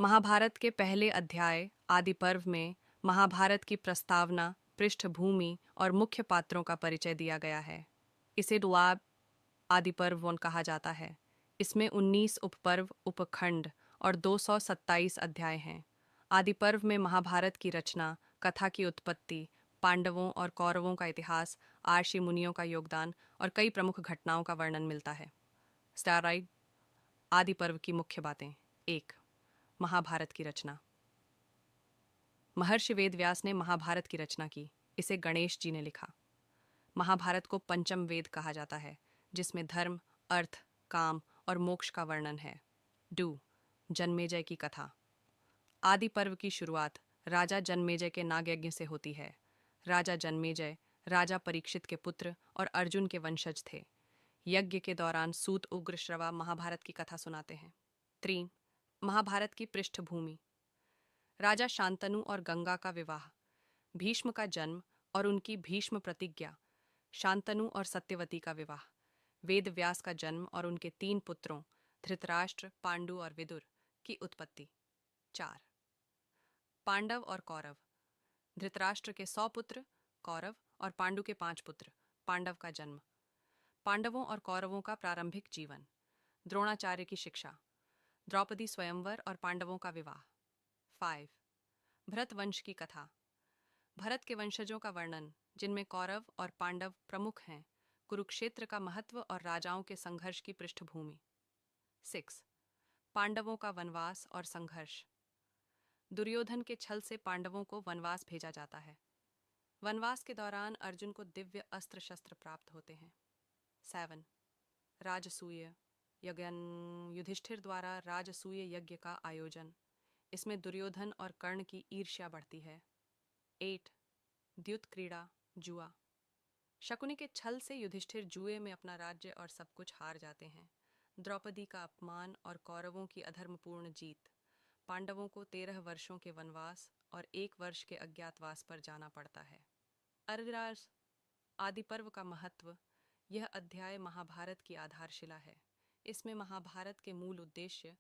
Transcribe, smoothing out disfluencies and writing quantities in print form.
महाभारत के पहले अध्याय आदि पर्व में महाभारत की प्रस्तावना, पृष्ठभूमि और मुख्य पात्रों का परिचय दिया गया है। इसे द्वाब आदि पर्व वन कहा जाता है। इसमें 19 उपपर्व, उपखंड और 227 अध्याय हैं। आदि पर्व में महाभारत की रचना, कथा की उत्पत्ति, पांडवों और कौरवों का इतिहास, आर्षि मुनियों का योगदान और कई प्रमुख घटनाओं का वर्णन मिलता है। स्टाराइड आदि पर्व की मुख्य बातें। 1. महाभारत की रचना। महर्षि वेदव्यास ने महाभारत की रचना की। इसे गणेश जी ने लिखा। महाभारत को पंचम वेद कहा जाता है, जिसमें धर्म, अर्थ, काम और मोक्ष का वर्णन है। 2. जन्मेजय की कथा। आदि पर्व की शुरुआत राजा जन्मेजय के नागयज्ञ से होती है। राजा जन्मेजय राजा परीक्षित के पुत्र और अर्जुन के वंशज थे। यज्ञ के दौरान सूत उग्रश्रवा महाभारत की कथा सुनाते हैं। 3. महाभारत की पृष्ठभूमि। राजा शांतनु और गंगा का विवाह, भीष्म का जन्म और उनकी भीष्म प्रतिज्ञा, शांतनु और सत्यवती का विवाह, वेद व्यास का जन्म और उनके 3 पुत्रों धृतराष्ट्र, पांडु और विदुर की उत्पत्ति। 4. पांडव और कौरव। धृतराष्ट्र के 100 पुत्र कौरव और पांडु के 5 पुत्र पांडव का जन्म। पांडवों और कौरवों का प्रारंभिक जीवन। द्रोणाचार्य की शिक्षा, द्रौपदी स्वयंवर और पांडवों का विवाह। 5. भरत वंश की कथा। भरत के वंशजों का वर्णन, जिनमें कौरव और पांडव प्रमुख हैं। कुरुक्षेत्र का महत्व और राजाओं के संघर्ष की पृष्ठभूमि। 6. पांडवों का वनवास और संघर्ष। दुर्योधन के छल से पांडवों को वनवास भेजा जाता है। वनवास के दौरान अर्जुन को दिव्य अस्त्र शस्त्र प्राप्त होते हैं। 7. राजसूय यज्ञ। युधिष्ठिर द्वारा राजसूय यज्ञ का आयोजन। इसमें दुर्योधन और कर्ण की ईर्ष्या बढ़ती है। 8. द्युत क्रीड़ा, जुआ। शकुनी के छल से युधिष्ठिर जुए में अपना राज्य और सब कुछ हार जाते हैं। द्रौपदी का अपमान और कौरवों की अधर्मपूर्ण जीत। पांडवों को 13 वर्षों के वनवास और 1 वर्ष के अज्ञातवास पर जाना पड़ता है। अर्धराज आदि पर्व का महत्व। यह अध्याय महाभारत की आधारशिला है। इसमें महाभारत के मूल उद्देश्य,